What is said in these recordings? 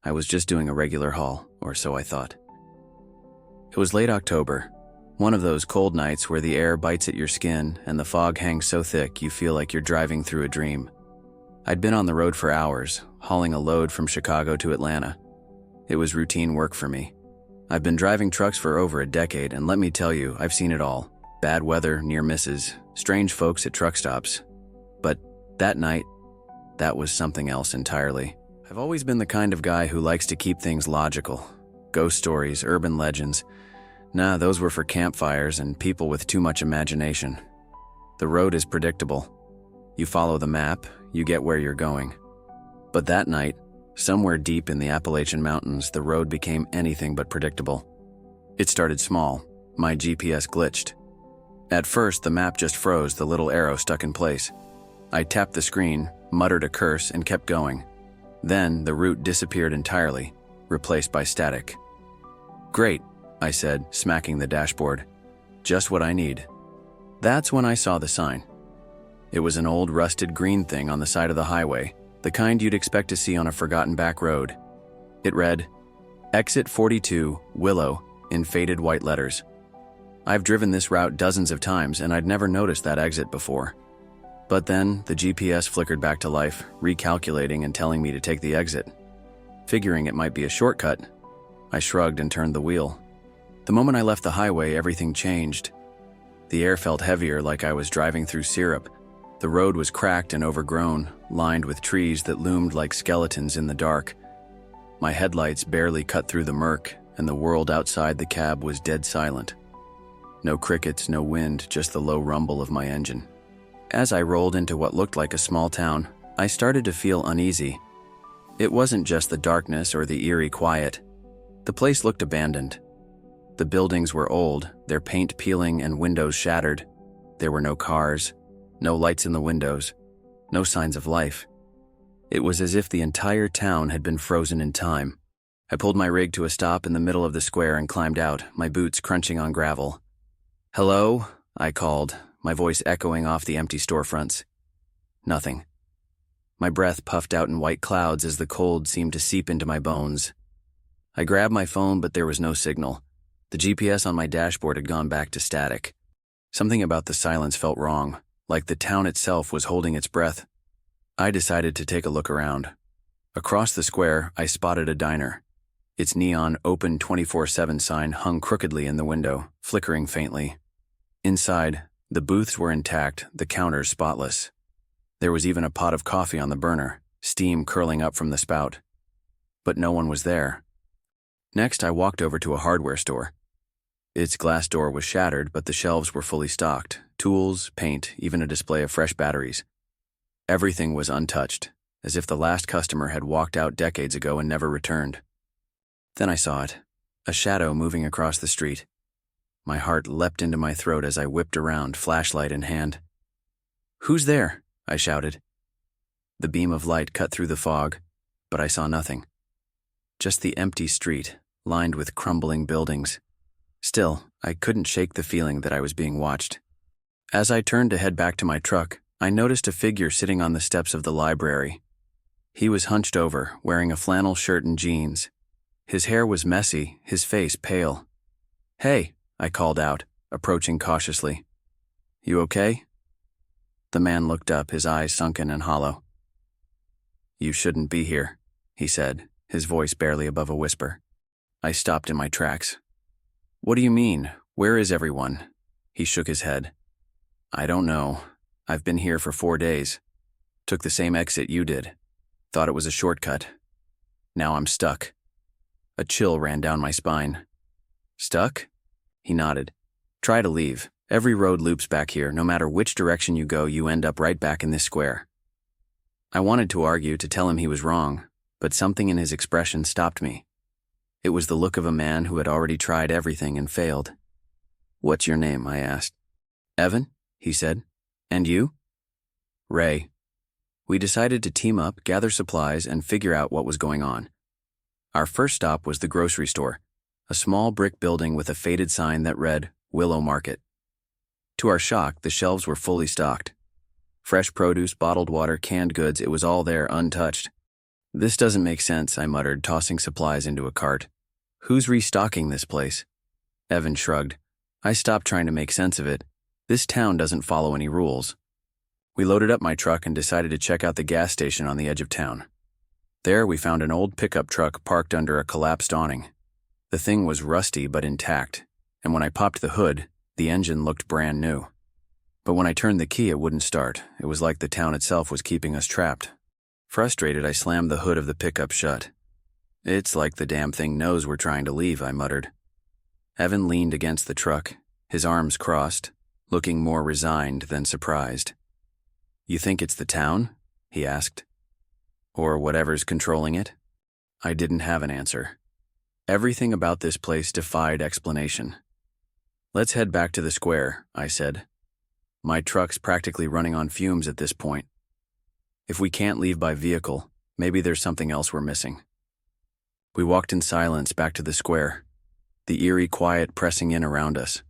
I was just doing a regular haul, or so I thought. It was late October, one of those cold nights where the air bites at your skin and the fog hangs so thick you feel like you're driving through a dream. I'd been on the road for hours, hauling a load from Chicago to Atlanta. It was routine work for me. I've been driving trucks for over a decade, and let me tell you, I've seen it all. Bad weather, near misses, strange folks at truck stops. But that night, that was something else entirely. I've always been the kind of guy who likes to keep things logical. Ghost stories, urban legends. Nah, those were for campfires and people with too much imagination. The road is predictable. You follow the map, you get where you're going. But that night, somewhere deep in the Appalachian Mountains, the road became anything but predictable. It started small. My GPS glitched. At first, the map just froze, the little arrow stuck in place. I tapped the screen, muttered a curse, and kept going. Then, the route disappeared entirely, replaced by static. "Great," I said, smacking the dashboard. "Just what I need." That's when I saw the sign. It was an old rusted green thing on the side of the highway, the kind you'd expect to see on a forgotten back road. It read, "Exit 42, Willow," in faded white letters. I've driven this route dozens of times and I'd never noticed that exit before. But then the GPS flickered back to life, recalculating and telling me to take the exit. Figuring it might be a shortcut, I shrugged and turned the wheel. The moment I left the highway, everything changed. The air felt heavier, like I was driving through syrup. The road was cracked and overgrown, lined with trees that loomed like skeletons in the dark. My headlights barely cut through the murk, and the world outside the cab was dead silent. No crickets, no wind, just the low rumble of my engine. As I rolled into what looked like a small town, I started to feel uneasy. It wasn't just the darkness or the eerie quiet. The place looked abandoned. The buildings were old, their paint peeling and windows shattered. There were no cars, no lights in the windows, no signs of life. It was as if the entire town had been frozen in time. I pulled my rig to a stop in the middle of the square and climbed out, my boots crunching on gravel. "Hello?" I called, my voice echoing off the empty storefronts. Nothing. My breath puffed out in white clouds as the cold seemed to seep into my bones. I grabbed my phone, but there was no signal. The GPS on my dashboard had gone back to static. Something about the silence felt wrong, like the town itself was holding its breath. I decided to take a look around. Across the square, I spotted a diner. Its neon open 24/7 sign hung crookedly in the window, flickering faintly. Inside, the booths were intact, the counters spotless. There was even a pot of coffee on the burner, steam curling up from the spout. But no one was there. Next, I walked over to a hardware store. Its glass door was shattered, but the shelves were fully stocked. Tools, paint, even a display of fresh batteries. Everything was untouched, as if the last customer had walked out decades ago and never returned. Then I saw it, a shadow moving across the street. My heart leapt into my throat as I whipped around, flashlight in hand. "Who's there?" I shouted. The beam of light cut through the fog, but I saw nothing. Just the empty street, lined with crumbling buildings. Still, I couldn't shake the feeling that I was being watched. As I turned to head back to my truck, I noticed a figure sitting on the steps of the library. He was hunched over, wearing a flannel shirt and jeans. His hair was messy, his face pale. "Hey," I called out, approaching cautiously. "You okay?" The man looked up, his eyes sunken and hollow. "You shouldn't be here," he said, his voice barely above a whisper. I stopped in my tracks. "What do you mean? Where is everyone?" He shook his head. "I don't know. I've been here for 4 days. Took the same exit you did. Thought it was a shortcut. Now I'm stuck." A chill ran down my spine. "Stuck?" He nodded. "Try to leave. Every road loops back here. No matter which direction you go, you end up right back in this square." I wanted to argue, to tell him he was wrong, but something in his expression stopped me. It was the look of a man who had already tried everything and failed. "What's your name?" I asked. "Evan," he said. "And you?" "Ray." We decided to team up, gather supplies, and figure out what was going on. Our first stop was the grocery store, a small brick building with a faded sign that read, "Willow Market." To our shock, the shelves were fully stocked. Fresh produce, bottled water, canned goods, it was all there untouched. "This doesn't make sense," I muttered, tossing supplies into a cart. "Who's restocking this place?" Evan shrugged. I stopped trying to make sense of it. This town doesn't follow any rules. We loaded up my truck and decided to check out the gas station on the edge of town. There, we found an old pickup truck parked under a collapsed awning. The thing was rusty but intact, and when I popped the hood, the engine looked brand new. But when I turned the key, it wouldn't start. It was like the town itself was keeping us trapped. Frustrated, I slammed the hood of the pickup shut. "It's like the damn thing knows we're trying to leave," I muttered. Evan leaned against the truck, his arms crossed, looking more resigned than surprised. "You think it's the town?" he asked. "Or whatever's controlling it?" I didn't have an answer. Everything about this place defied explanation. "Let's head back to the square," I said. "My truck's practically running on fumes at this point. If we can't leave by vehicle, maybe there's something else we're missing." We walked in silence back to the square, the eerie quiet pressing in around us.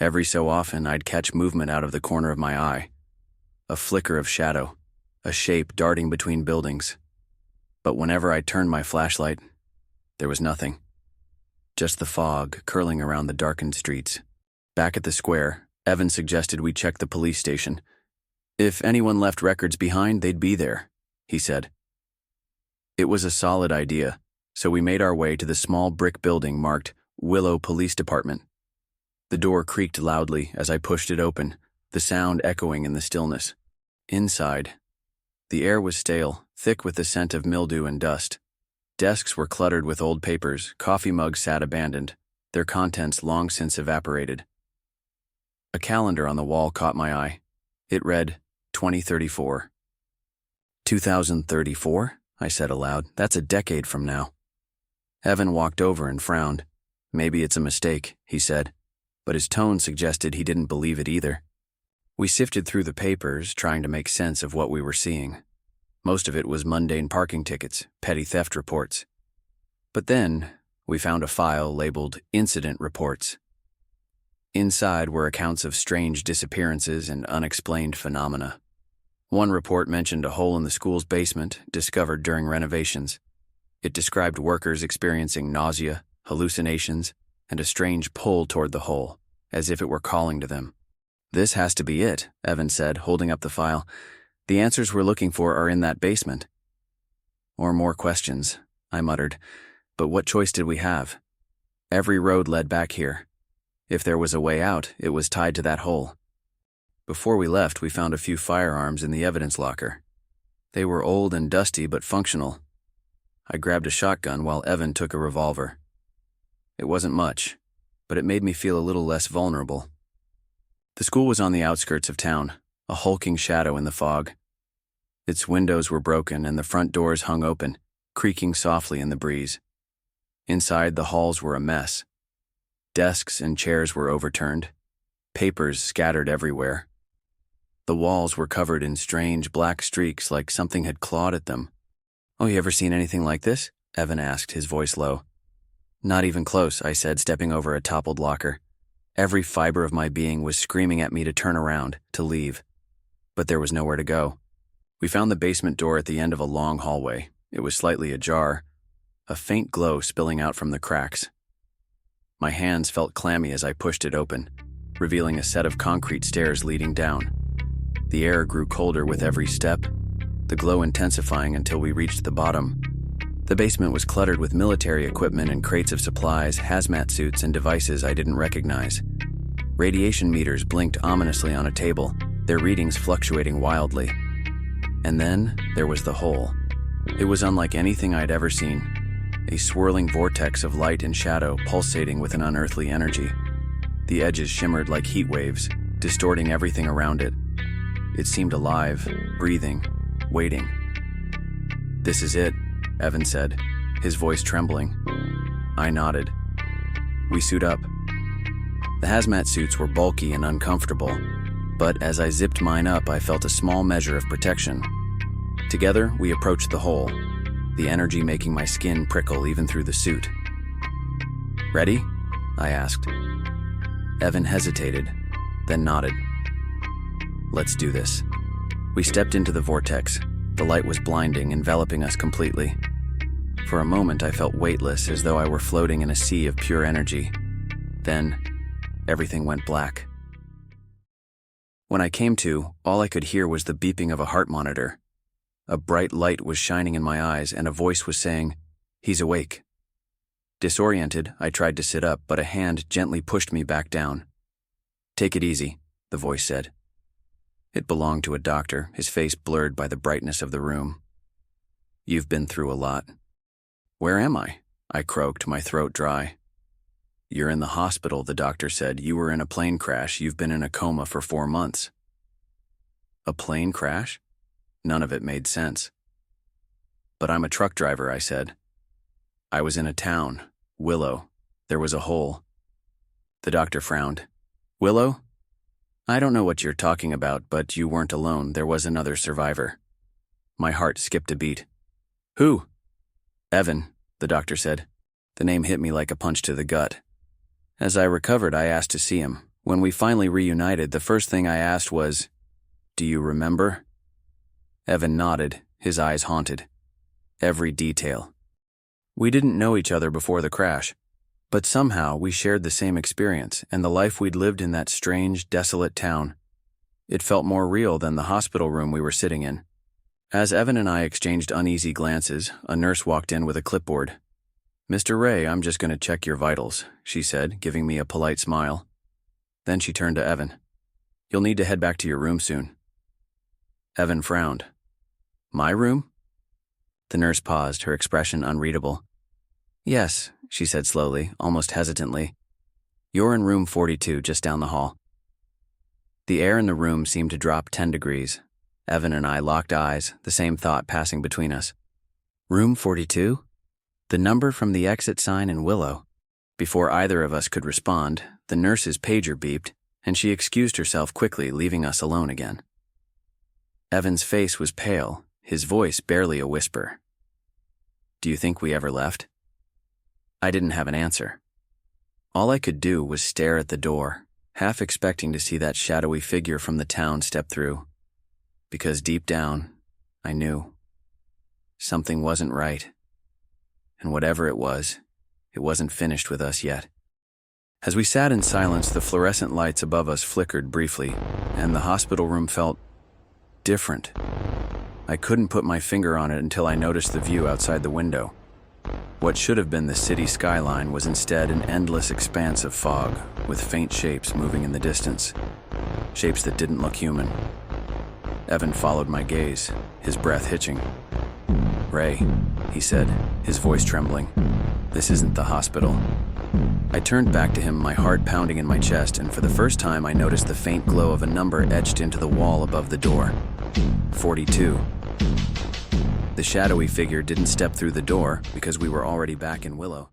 Every so often, I'd catch movement out of the corner of my eye. A flicker of shadow, a shape darting between buildings. But whenever I turned my flashlight, there was nothing. Just the fog curling around the darkened streets. Back at the square, Evan suggested we check the police station. "If anyone left records behind, they'd be there," he said. It was a solid idea, so we made our way to the small brick building marked Willow Police Department. The door creaked loudly as I pushed it open, the sound echoing in the stillness. Inside, the air was stale, thick with the scent of mildew and dust. Desks were cluttered with old papers, coffee mugs sat abandoned, their contents long since evaporated. A calendar on the wall caught my eye. It read 2034. 2034? I said aloud. "That's a decade from now." Evan walked over and frowned. "Maybe it's a mistake," he said, but his tone suggested he didn't believe it either. We sifted through the papers, trying to make sense of what we were seeing. Most of it was mundane parking tickets, petty theft reports. But then, we found a file labeled Incident Reports. Inside were accounts of strange disappearances and unexplained phenomena. One report mentioned a hole in the school's basement, discovered during renovations. It described workers experiencing nausea, hallucinations, and a strange pull toward the hole, as if it were calling to them. "This has to be it," Evan said, holding up the file. "The answers we're looking for are in that basement." "Or more questions," I muttered. But what choice did we have? Every road led back here. If there was a way out, it was tied to that hole. Before we left, we found a few firearms in the evidence locker. They were old and dusty but functional. I grabbed a shotgun while Evan took a revolver. It wasn't much, but it made me feel a little less vulnerable. The school was on the outskirts of town, a hulking shadow in the fog. Its windows were broken and the front doors hung open, creaking softly in the breeze. Inside, the halls were a mess. Desks and chairs were overturned, papers scattered everywhere. The walls were covered in strange black streaks like something had clawed at them. "Oh, you ever seen anything like this?" Evan asked, his voice low. "Not even close," I said, stepping over a toppled locker. Every fiber of my being was screaming at me to turn around, to leave. But there was nowhere to go. We found the basement door at the end of a long hallway. It was slightly ajar, a faint glow spilling out from the cracks. My hands felt clammy as I pushed it open, revealing a set of concrete stairs leading down. The air grew colder with every step, the glow intensifying until we reached the bottom. The basement was cluttered with military equipment and crates of supplies, hazmat suits, and devices I didn't recognize. Radiation meters blinked ominously on a table, their readings fluctuating wildly. And then there was the hole. It was unlike anything I'd ever seen, a swirling vortex of light and shadow pulsating with an unearthly energy. The edges shimmered like heat waves, distorting everything around it. It seemed alive, breathing, waiting. "This is it," Evan said, his voice trembling. I nodded. We suit up. The hazmat suits were bulky and uncomfortable, but as I zipped mine up, I felt a small measure of protection. Together, we approached the hole, the energy making my skin prickle even through the suit. "Ready?" I asked. Evan hesitated, then nodded. "Let's do this." We stepped into the vortex. The light was blinding, enveloping us completely. For a moment, I felt weightless, as though I were floating in a sea of pure energy. Then, everything went black. When I came to, all I could hear was the beeping of a heart monitor. A bright light was shining in my eyes, and a voice was saying, "He's awake." Disoriented, I tried to sit up, but a hand gently pushed me back down. "Take it easy," the voice said. It belonged to a doctor, his face blurred by the brightness of the room. "You've been through a lot." "Where am I?" I croaked, my throat dry. "You're in the hospital," the doctor said. "You were in a plane crash. You've been in a coma for 4 months." A plane crash? None of it made sense. "But I'm a truck driver," I said. "I was in a town, Willow. There was a hole." The doctor frowned. "Willow? I don't know what you're talking about, but you weren't alone. There was another survivor." My heart skipped a beat. "Who?" "Evan," the doctor said. The name hit me like a punch to the gut. As I recovered, I asked to see him. When we finally reunited, the first thing I asked was, "Do you remember?" Evan nodded, his eyes haunted. Every detail. We didn't know each other before the crash, but somehow we shared the same experience and the life we'd lived in that strange, desolate town. It felt more real than the hospital room we were sitting in. As Evan and I exchanged uneasy glances, a nurse walked in with a clipboard. "Mr. Ray, I'm just going to check your vitals," she said, giving me a polite smile. Then she turned to Evan. "You'll need to head back to your room soon." Evan frowned. "My room?" The nurse paused, her expression unreadable. "Yes," she said slowly, almost hesitantly. "You're in room 42, just down the hall." The air in the room seemed to drop 10 degrees. Evan and I locked eyes, the same thought passing between us. Room 42? The number from the exit sign in Willow. Before either of us could respond, the nurse's pager beeped, and she excused herself quickly, leaving us alone again. Evan's face was pale, his voice barely a whisper. "Do you think we ever left?" I didn't have an answer. All I could do was stare at the door, half expecting to see that shadowy figure from the town step through. Because deep down, I knew something wasn't right. And whatever it wasn't finished with us yet. As we sat in silence, the fluorescent lights above us flickered briefly, and the hospital room felt different. I couldn't put my finger on it until I noticed the view outside the window. What should have been the city skyline was instead an endless expanse of fog, with faint shapes moving in the distance. Shapes that didn't look human. Evan followed my gaze, his breath hitching. "Ray," he said, his voice trembling. "This isn't the hospital." I turned back to him, my heart pounding in my chest, and for the first time I noticed the faint glow of a number etched into the wall above the door. 42. The shadowy figure didn't step through the door because we were already back in Willow.